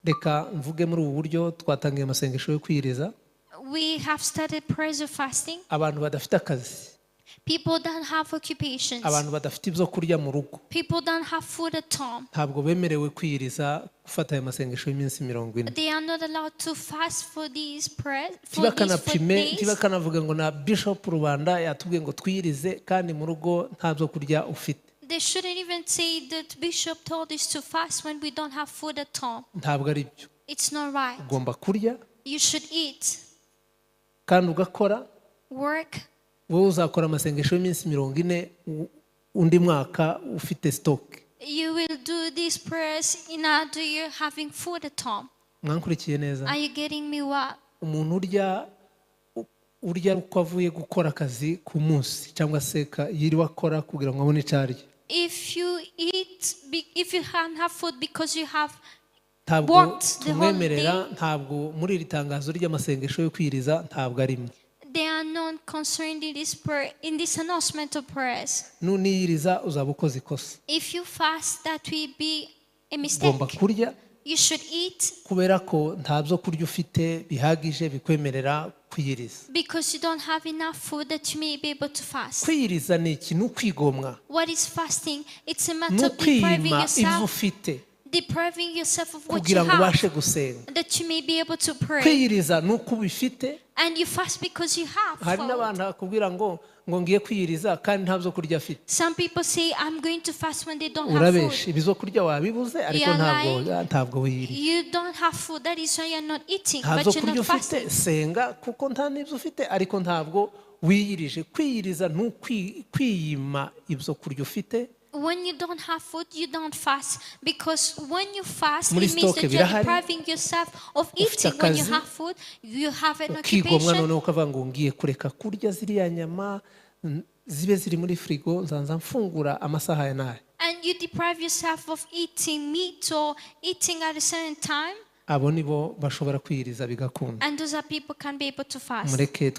reka mvuge muri ubu buryo twatangiye amasengesho yo kwiyiriza. We have started prayers of fasting. Abantu badafite akazi, People don't have occupations. abantu badafite ibyo kurya mu rugo, People don't have food at home. ntabwo bemerewe kwiyiriza gufata aya masengesho y'iminsi 40. They are not allowed to fast for these prayers, for these 4 days. Ntibakanavuga ngo na Bishop RUBANDA yatubwiye ngo twiyirize kandi mu rugo nta byo kurya ufite. They shouldn't even say that Bishop told us to fast when we don't have food at home. Ntabwo ari byo. It's not right. Ugomba kurya You should eat, kandi ugakora. work. Wowe uzakora amasengesho y'iminsi 40 undi mwaka ufite stock. You will do these prayers in another year having food at home. Mwankurikiye neza? Are you getting me what? Umuntu urya uko avuye gukora akazi ku munsi cyangwa se yiriwe akora kugira ngo abone icyarya. If you eat, if you can't have food because you have Ntabwo worked the whole tumwemerera, day, ntabwo muri iri tangazo ry'amasengesho yo kwiriza ntabwo arimwe. they are not concerned in this prayer, in this announcement of prayers. Nuniyiriza uzaba ukoze ikosa. If you fast, that will be a Ugomba mistake. kurya You should eat kubera ko nta byo kurya ufite bihagije bikwemerera kwiyiriza. because you don't have enough food that you may be able to fast. Kwiyiriza ni ikintu kwigomwa, What is fasting? It's a ni matter of depriving ukwima ibyo yourself, ufite depriving yourself of what you kugira ngo ubashe have, gusenga. that you may be able to pray. Kwiyiriza ni uko ubifite. And you fast because you have Hari food. n'abantu bakubwira ngo ngiye kwiyiriza kandi nta byo kurya afite. Some people say, I'm going to fast when they don't have Urabeshe, food. ibizo kurya wabibuze ariko You are ntabwo wiyiriza. You don't have food, that is why you're not eating, Nta but byo you're kurya not ufite, fasting. senga kuko nta n'ibyo ufite ariko ntabwo wiyirije. Kwiyiriza ni ukwiyima ibyo kurya ufite. When you don't have food, you don't fast. Because when you fast, Muri it means stock that you're birahari. depriving yourself of Ufite eating. When you akazi, have food, you have an ukigomwa occupation. noneho ukavuga ngo ngiye kureka kurya ziriya nyama zibe ziri muri firigo, nzanza mfungura amasaha ya nayo. And you deprive yourself of eating meat or eating at a certain time. Abo nibo bashobora kwiyiriza bigakunda. And those are people can be able to fast. Mureke